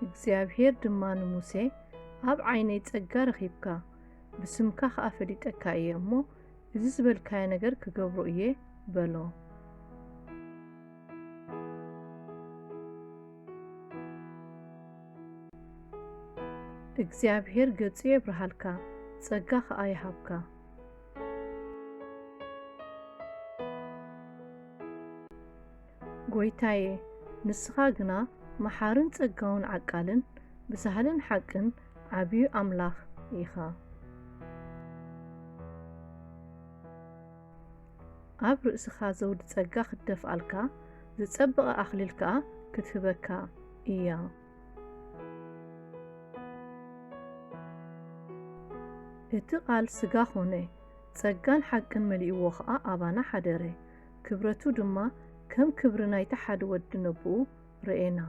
እግዚአብሔር ድማ ንሙሴ ኣብ ዓይነይ ጸጋ ረኺብካ ብስምካ ኸኣ ፈሊጠካ እየ እሞ እዚ ዝበልካዮ ነገር ክገብሮ እየ በሎ። እግዚአብሔር ገጹ የብርሃልካ ጸጋ ኸኣ ይሃብካ። ጐይታዬ ንስኻ ግና መሓርን ጸጋውን ዓቃልን ብሳህልን ሓቅን ዓብዩ ኣምላኽ ኢኻ። ኣብ ርእስኻ ዘውዲ ጸጋ ክትደፍኣልካ ዝጸበቐ ኣኽሊል ከኣ ክትህበካ እያ። እቲ ቓል ስጋ ኾነ ጸጋን ሓቅን መሊእዎ ኸኣ ኣባና ሓደረ ክብረቱ ድማ ከም ክብሪ ናይቲ ሓደ ወዲ ነብኡ ረኤና።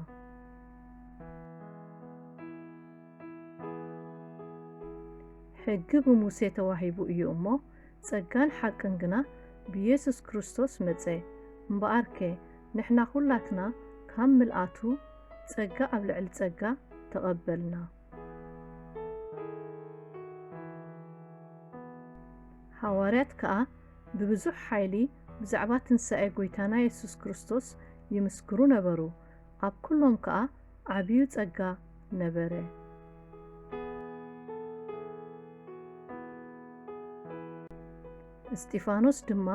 ሕጊ ብሙሴ ተዋሂቡ እዩ እሞ ጸጋን ሓቅን ግና ብኢየሱስ ክርስቶስ መጸ እምበኣርከ ንሕና ኹላትና ካብ ምልኣቱ ጸጋ ኣብ ልዕሊ ጸጋ ተቐበልና። ሐዋርያት ከኣ ብብዙሕ ሓይሊ ብዛዕባ ትንሣኤ ጐይታና ኢየሱስ ክርስቶስ ይምስክሩ ነበሩ። ኣብ ኩሎም ከኣ ዓብዩ ጸጋ ነበረ። እስጢፋኖስ ድማ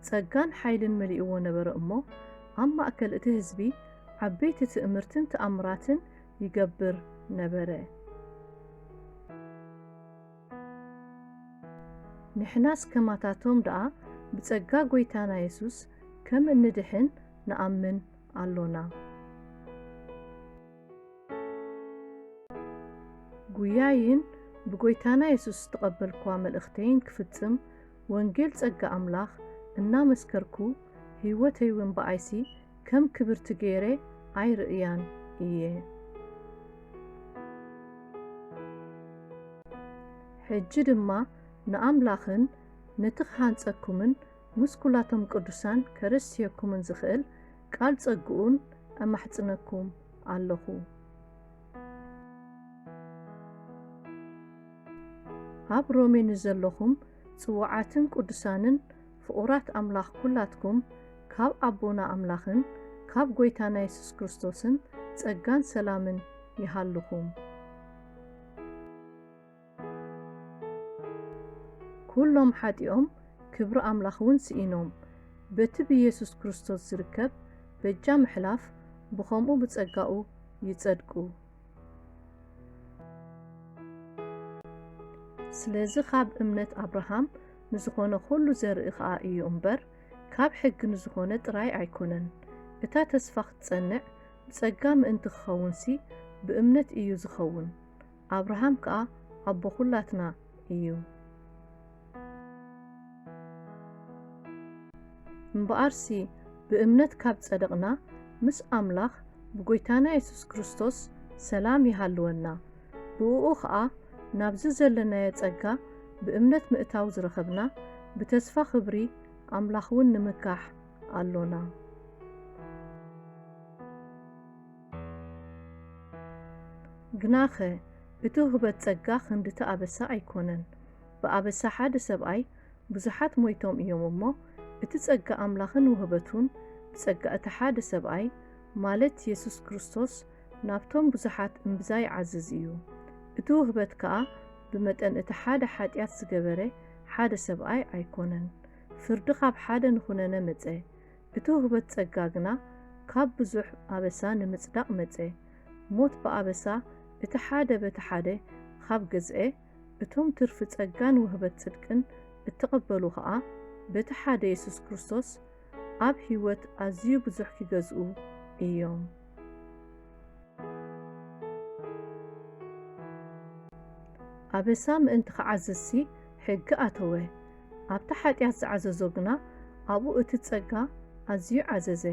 ጸጋን ሓይልን መሊእዎ ነበረ እሞ ኣብ ማእከል እቲ ህዝቢ ዓበይቲ ትእምርትን ተኣምራትን ይገብር ነበረ። ንሕናስ ከማታቶም ደኣ ብጸጋ ጐይታና ኢየሱስ ከም እንድሕን ንኣምን ኣሎና። ጉያይን ብጐይታና ኢየሱስ ተቐበልክዋ መልእኽተይን ክፍጽም ወንጌል ጸጋ ኣምላኽ እናመስከርኩ ሕይወተይ እውን በኣይሲ ከም ክብርቲ ገይረ ኣይርእያን እየ። ሕጂ ድማ ንኣምላኽን ነቲ ክሃንጸኩምን ምስ ኩላቶም ቅዱሳን ከረስየኩምን ዝኽእል ቃል ጸግኡን ኣማሕጽነኩም ኣለኹ። ኣብ ሮሜ ንዘለኹም ጽዋዓትን ቅዱሳንን ፍቑራት ኣምላኽ ኩላትኩም ካብ ኣቦና ኣምላኽን ካብ ጐይታና ኢየሱስ ክርስቶስን ጸጋን ሰላምን ይሃልኹም። ኩሎም ሓጢኦም ክብሪ ኣምላኽ እውን ስኢኖም በቲ ብኢየሱስ ክርስቶስ ዝርከብ በጃ ምሕላፍ ብኸምኡ ብጸጋኡ ይጸድቁ። ስለዚ ካብ እምነት ኣብርሃም ንዝኾነ ኹሉ ዘርኢ ኸኣ እዩ እምበር ካብ ሕጊ ንዝኾነ ጥራይ ኣይኮነን። እታ ተስፋ ክትጸንዕ ብጸጋ ምእንቲ ክኸውንሲ ብእምነት እዩ ዝኸውን። ኣብርሃም ከኣ ኣቦ ኹላትና እዩ። እምበኣርሲ ብእምነት ካብ ጸደቕና ምስ ኣምላኽ ብጐይታና ኢየሱስ ክርስቶስ ሰላም ይሃልወና። ብእኡ ኸኣ ናብዚ ዘለናዮ ጸጋ ብእምነት ምእታው ዝረኸብና ብተስፋ ኽብሪ ኣምላኽ እውን ንምካሕ ኣሎና። ግናኸ እቲ ውህበት ጸጋ ክንድቲ ኣበሳ ኣይኮነን። ብኣበሳ ሓደ ሰብኣይ ብዙሓት ሞይቶም እዮም እሞ እቲ ጸጋ ኣምላኽን ውህበቱን ብጸጋ እቲ ሓደ ሰብኣይ ማለት ኢየሱስ ክርስቶስ ናብቶም ብዙሓት እምብዛ ይዓዝዝ እዩ። እቲ ውህበት ከኣ ብመጠን እቲ ሓደ ሓጢኣት ዝገበረ ሓደ ሰብኣይ ኣይኮነን። ፍርዲ ካብ ሓደ ንኹነነ መጸ። እቲ ውህበት ጸጋ ግና ካብ ብዙሕ ኣበሳ ንምጽዳቕ መጸ። ሞት ብኣበሳ እቲ ሓደ በቲ ሓደ ካብ ገዝአ እቶም ትርፊ ጸጋን ውህበት ጽድቅን እትቐበሉ ኸኣ በቲ ሓደ ኢየሱስ ክርስቶስ ኣብ ሕይወት ኣዝዩ ብዙሕ ክገዝኡ እዮም። ኣበሳ ምእንቲ ኸዓዘዝሲ ሕጊ ኣተወ። ኣብቲ ሓጢኣት ዝዓዘዞ ግና ኣብኡ እቲ ጸጋ ኣዝዩ ዓዘዘ።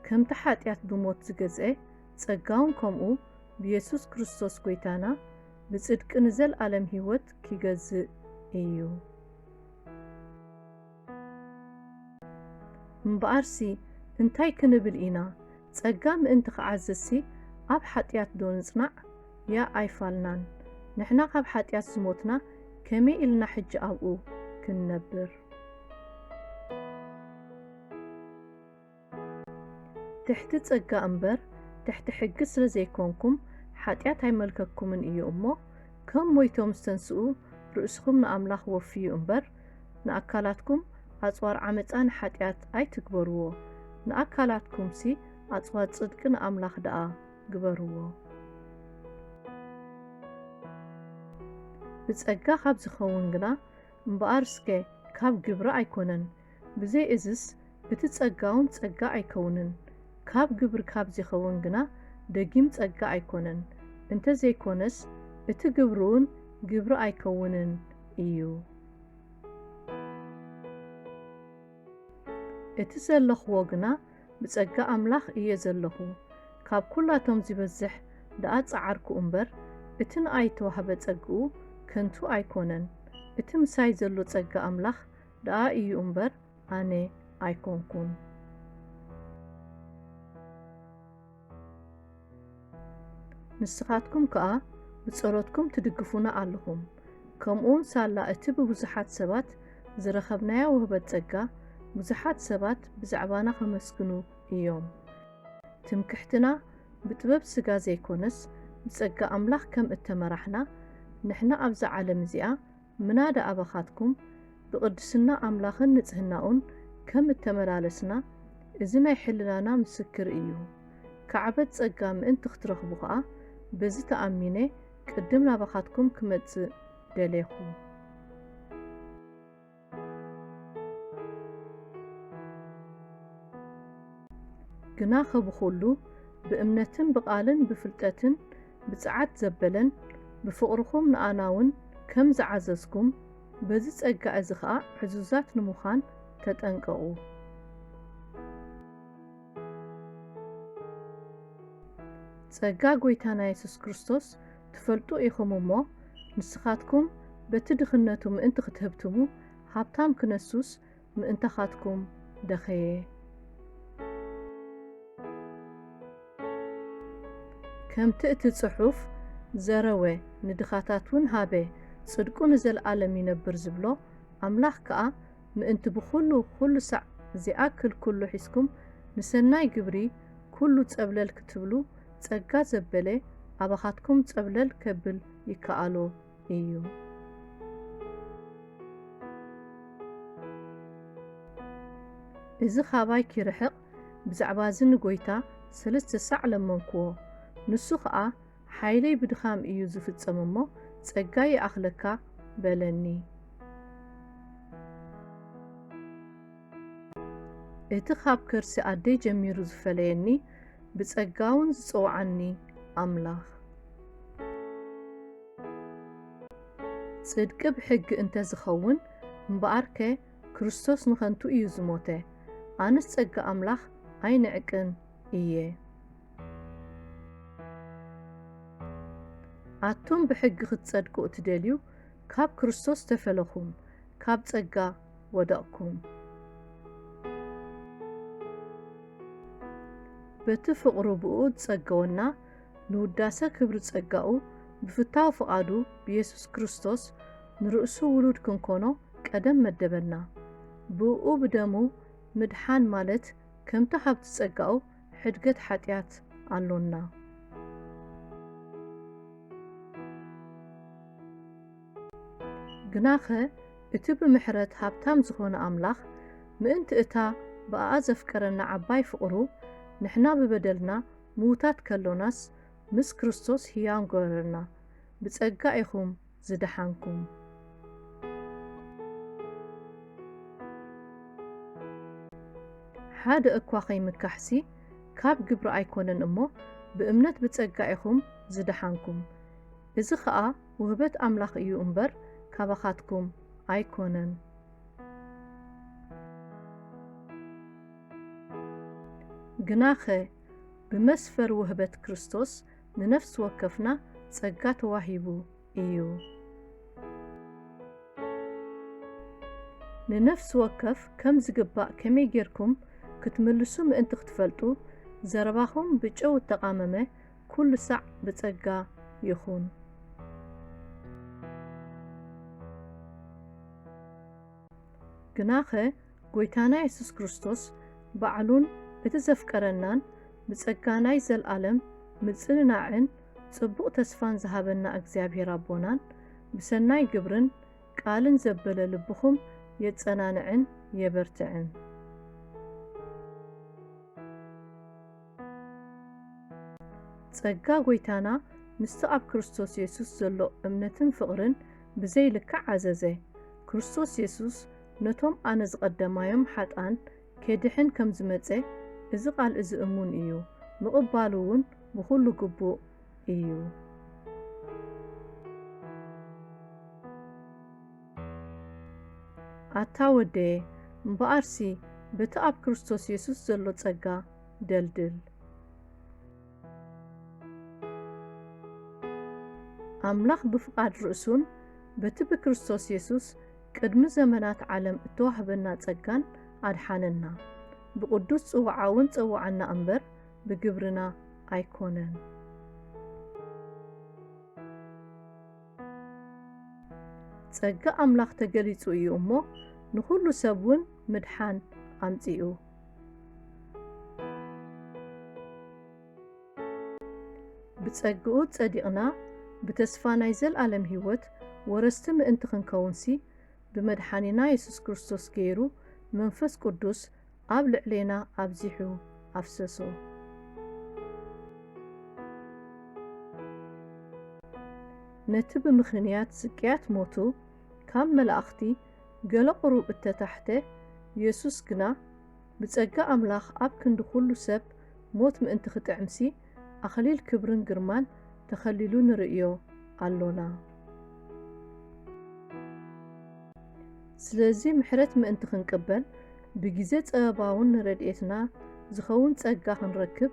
ከምቲ ሓጢኣት ብሞት ዝገዝአ ጸጋውን ከምኡ ብኢየሱስ ክርስቶስ ጐይታና ብጽድቂ ንዘለኣለም ሕይወት ክገዝእ እዩ። እምበኣርሲ እንታይ ክንብል ኢና? ጸጋ ምእንቲ ኸዓዘዝሲ ኣብ ሓጢኣት ዶ ንጽናዕ ያ ኣይፋልናን ንሕና ካብ ሓጢያት ዝሞትና ከመይ ኢልና ሕጂ ኣብኡ ክንነብር? ትሕቲ ጸጋ እምበር ትሕቲ ሕጊ ስለ ዘይኮንኩም ሓጢያት ኣይመልከኩምን እዩ እሞ ከም ሞይቶም ዝተንስኡ ርእስኩም ንኣምላኽ ወፍዩ እምበር ንኣካላትኩም ኣጽዋር ዓመፃን ሓጢያት ኣይትግበርዎ። ንኣካላትኩም ሲ ኣጽዋር ጽድቂ ንኣምላኽ ደኣ ግበርዎ። ብጸጋ ካብ ዝኸውን ግና እምበኣር እስከ ካብ ግብሪ ኣይኮነን። ብዘይ እዝስ እቲ ጸጋውን ጸጋ ኣይከውንን። ካብ ግብሪ ካብ ዝኸውን ግና ደጊም ጸጋ ኣይኮነን። እንተዘይኮነስ እቲ ግብሪውን ግብሪ ኣይከውንን እዩ። እቲ ዘለኽዎ ግና ብጸጋ ኣምላኽ እየ ዘለኹ። ካብ ኩላቶም ዝበዝሕ ደኣ ጸዓርኩ እምበር እቲ ንኣይ ተዋህበ ጸግኡ ከንቱ ኣይኮነን። እቲ ምሳይ ዘሎ ጸጋ ኣምላኽ ደኣ እዩ እምበር ኣነ ኣይኮንኩን። ንስኻትኩም ከኣ ብጸሎትኩም ትድግፉና ኣለኹም። ከምኡውን ሳላ እቲ ብብዙሓት ሰባት ዝረኸብናያ ውህበት ጸጋ ብዙሓት ሰባት ብዛዕባና ከመስግኑ እዮም። ትምክሕትና ብጥበብ ስጋ ዘይኮነስ ብጸጋ ኣምላኽ ከም እተመራሕና ንሕና ኣብዛ ዓለም እዚኣ ምናዳ ኣባኻትኩም ብቕድስና ኣምላኽን ንጽህናኡን ከም እተመላለስና እዚ ናይ ሕልናና ምስክር እዩ። ከዓበት ጸጋ ምእንቲ ክትረኽቡ ኸዓ በዚ ተኣሚነ ቅድም ናባኻትኩም ክመጽእ ደሌኹ። ግና ኸብኹሉ ብእምነትን ብቓልን ብፍልጠትን ብጽዓት ዘበለን ብፍቕርኹም ንኣናውን ከም ዝዓዘዝኩም በዚ ጸጋ እዚ ኸዓ ሕዙዛት ንምዃን ተጠንቀቑ። ጸጋ ጐይታና ኢየሱስ ክርስቶስ ትፈልጡ ኢኹም እሞ ንስኻትኩም በቲ ድኽነቱ ምእንቲ ክትህብትሙ ሃብታም ክነሱስ ምእንታኻትኩም ደኸየ። ከምቲ እቲ ጽሑፍ ዘረወ ንድኻታትውን ሃበ ጽድቁ ንዘለዓለም ይነብር ዝብሎ ኣምላኽ ከኣ ምእንቲ ብኹሉ ኩሉ ሳዕ ዝኣክል ኩሉ ሒዝኩም ንሰናይ ግብሪ ኩሉ ጸብለል ክትብሉ ጸጋ ዘበለ ኣባኻትኩም ጸብለል ከብል ይከኣሎ እዩ። እዚ ኻባይ ኪርሕቕ ብዛዕባ ዝን ጐይታ 3 ሳዕ ለመንክዎ። ንሱ ኸዓ ሓይለይ ብድኻም እዩ ዝፍጸም እሞ ጸጋ ይኣኽለካ በለኒ። እቲ ኻብ ከርሲ ኣደይ ጀሚሩ ዝፈለየኒ ብጸጋውን ዝጸውዓኒ ኣምላኽ ጽድቂ ብሕጊ እንተ ዝኸውን እምበኣርከ ክርስቶስ ንኸንቱ እዩ ዝሞተ። ኣነስ ጸጋ ኣምላኽ ኣይንዕቅን እየ። ኣቶም ብሕጊ ክትጸድቁ እትደልዩ ካብ ክርስቶስ ተፈለኹም፣ ካብ ጸጋ ወደቕኩም። በቲ ፍቕሩ ብኡ ዝጸገወና ንውዳሰ ክብሪ ጸጋኡ ብፍታዊ ፍቓዱ ብኢየሱስ ክርስቶስ ንርእሱ ውሉድ ክንኮኖ ቀደም መደበና። ብኡ ብደሙ ምድሓን ማለት ከምቲ ሃብቲ ጸጋኡ ሕድገት ኃጢአት ኣሎና። ግናኸ እቲ ብምሕረት ሃብታም ዝኾነ ኣምላኽ ምእንቲ እታ ብኣ ዘፍቀረና ዓባይ ፍቕሩ ንሕና ብበደልና ምዉታት ከሎናስ ምስ ክርስቶስ ሕያው ገበረና። ብጸጋ ኢኹም ዝደሓንኩም። ሓደ እኳ ኸይምካሕሲ ካብ ግብሪ ኣይኮነን እሞ ብእምነት ብጸጋ ኢኹም ዝደሓንኩም። እዚ ኸዓ ውህበት ኣምላኽ እዩ እምበር ካባኻትኩም ኣይኮነን። ግናኸ ብመስፈር ውህበት ክርስቶስ ንነፍስ ወከፍና ጸጋ ተዋሂቡ እዩ። ንነፍስ ወከፍ ከም ዝግባእ ከመይ ጌርኩም ክትምልሱ ምእንቲ ክትፈልጡ ዘረባኹም ብጨው እተቓመመ ኩሉ ሳዕ ብጸጋ ይኹን። ግናኸ ጎይታና ኢየሱስ ክርስቶስ ባዕሉን እቲ ዘፍቀረናን ብጸጋናይ ዘለዓለም ምጽንናዕን ጽቡቕ ተስፋን ዝሃበና እግዚአብሔር ኣቦናን ብሰናይ ግብርን ቃልን ዘበለ ልብኹም የጸናንዕን የበርትዕን። ጸጋ ጎይታና ምስቲ ኣብ ክርስቶስ ኢየሱስ ዘሎ እምነትን ፍቕርን ብዘይልክዕ ዓዘዘ። ክርስቶስ ኢየሱስ ነቶም ኣነ ዝቐደማዮም ሓጣን ከድሕን ከም ዝመጸ እዚ ቃል እዚ እሙን እዩ፣ ምቕባሉ እውን ብኹሉ ግቡእ እዩ። ኣታ ወደየ እምበኣርሲ በቲ ኣብ ክርስቶስ ኢየሱስ ዘሎ ጸጋ ደልድል። ኣምላኽ ብፍቓድ ርእሱን በቲ ብክርስቶስ ኢየሱስ ቅድሚ ዘመናት ዓለም እተዋህበና ጸጋን ኣድሓነና። ብቅዱስ ጽዋዓውን ጸዋዓና እምበር ብግብርና ኣይኮነን። ጸጋ ኣምላኽ ተገሊጹ እዩ እሞ ንኹሉ ሰብ እውን ምድሓን ኣምጺኡ። ብጸግኡ ጸዲቕና ብተስፋ ናይ ዘለዓለም ህይወት ወረስቲ ምእንቲ ክንከውንሲ ብመድሓኒና ኢየሱስ ክርስቶስ ገይሩ መንፈስ ቅዱስ ኣብ ልዕሌና ኣብዚሑ ኣፍሰሶ። ነቲ ብምኽንያት ስቅያት ሞቱ ካብ መላእኽቲ ገለ ቁሩብ እተታሕተ ኢየሱስ ግና ብጸጋ ኣምላኽ ኣብ ክንዲ ኩሉ ሰብ ሞት ምእንቲ ክጥዕምሲ ኣኽሊል ክብርን ግርማን ተኸሊሉ ንርእዮ ኣሎና። ስለዚ ምሕረት ምእንቲ ክንቅበል ብጊዜ ጸበባውን ረድኤትና ዝኸውን ጸጋ ክንረክብ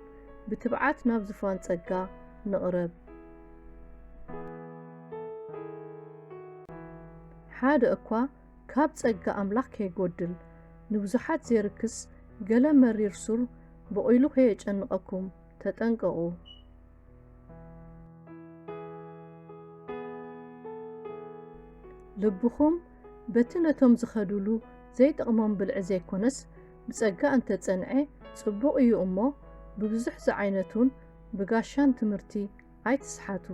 ብትብዓት ናብ ዝፋን ጸጋ ንቕረብ። ሓደ እኳ ካብ ጸጋ ኣምላኽ ከይጐድል ንብዙሓት ዘይርክስ ገለ መሪር ሱር በቒሉ ከየጨንቐኩም ተጠንቀቑ። ልብኹም በቲ ነቶም ዝኸዱሉ ዘይጠቕሞም ብልዒ ዘይኮነስ ብጸጋ እንተጸንዐ ጽቡቕ እዩ እሞ ብብዙሕ ዝዓይነቱን ብጋሻን ትምህርቲ ኣይትስሓቱ።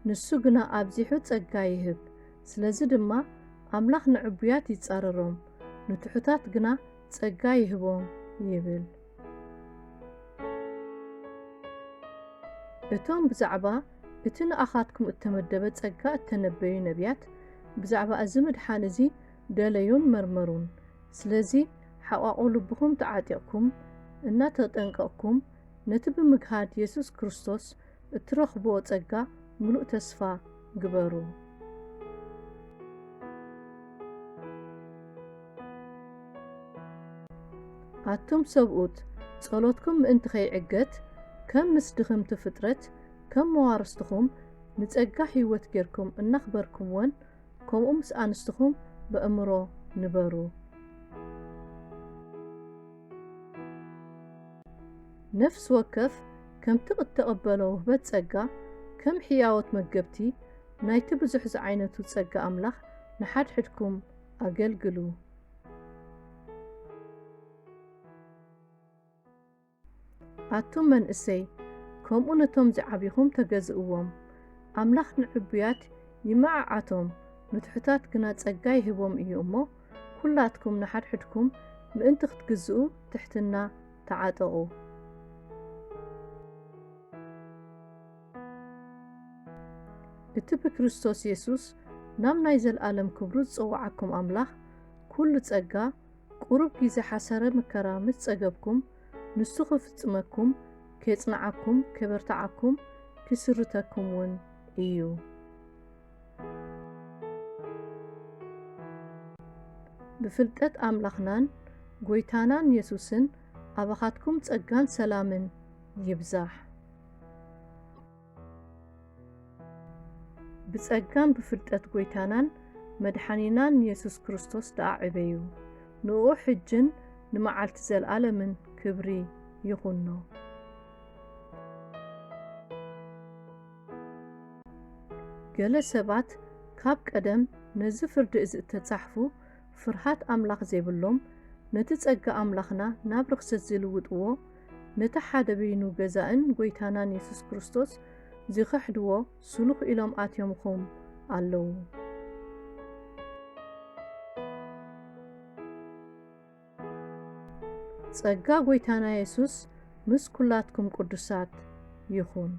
ንሱ ግና ኣብዚሑ ጸጋ ይህብ። ስለዚ ድማ ኣምላኽ ንዕቡያት ይጻረሮም፣ ንትሑታት ግና ጸጋ ይህቦም ይብል። እቶም ብዛዕባ እቲ ንኣኻትኩም እተመደበ ጸጋ እተነበዩ ነቢያት ብዛዕባ እዚ ምድሓን እዚ ደለዩን መርመሩን። ስለዚ ሓቋቑ ልብኹም ተዓጢቕኩም እናተጠንቀቕኩም ነቲ ብምግሃድ ኢየሱስ ክርስቶስ እትረኽብዎ ጸጋ ምሉእ ተስፋ ግበሩ። ኣቱም ሰብኡት ጸሎትኩም ምእንቲ ኸይዕገት ከም ምስ ድኽምቲ ፍጥረት ከም መዋርስትኹም ንጸጋ ሕይወት ጌርኩም እናኽበርኩምወን ከምኡ ምስ ኣንስትኹም በእምሮ ንበሩ። ነፍሲ ወከፍ ከምቲ እተቐበሎ ውህበት ጸጋ ከም ሕያወት መገብቲ ናይቲ ብዙሕ ዝዓይነቱ ጸጋ ኣምላኽ ንሓድሕድኩም ኣገልግሉ። ኣቱም መንእሰይ ከምኡ ነቶም ዝዓቢኹም ተገዝእዎም። ኣምላኽ ንዕቡያት ይመዓዓቶም፣ ንትሑታት ግና ጸጋ ይህቦም እዩ እሞ ኩላትኩም ንሓድሕድኩም ምእንቲ ክትግዝኡ ትሕትና ተዓጠቑ። እቲ ብክርስቶስ ኢየሱስ ናብ ናይ ዘለዓለም ክብሩ ዝጽዋዓኩም ኣምላኽ ኩሉ ጸጋ ቁሩብ ጊዜ ሓሰረ መከራ ምስ ጸገብኩም ንሱ ክፍጽመኩም፣ ከጽንዓኩም፣ ከበርታዓኩም፣ ክስርተኩም እውን እዩ። ብፍልጠት ኣምላኽናን ጐይታናን ኢየሱስን ኣባኻትኩም ጸጋን ሰላምን ይብዛሕ። ብጸጋን ብፍልጠት ጐይታናን መድሓኒናን ኢየሱስ ክርስቶስ ደኣዕበዩ። ንኡ ሕጅን ንመዓልቲ ዘለዓለምን ክብሪ ይኹኖ። ገለ ሰባት ካብ ቀደም ነዚ ፍርዲ እዚ እተጻሕፉ ፍርሃት ኣምላኽ ዘይብሎም ነቲ ጸጋ ኣምላኽና ናብ ርክሰት ዝልውጥዎ ነቲ ሓደ በይኑ ገዛእን ጐይታናን ኢየሱስ ክርስቶስ ዝኸሕድዎ ስሉኽ ኢሎም ኣትዮምኹም ኣለዉ። ጸጋ ጐይታና ኢየሱስ ምስ ኩላትኩም ቅዱሳት ይኹን።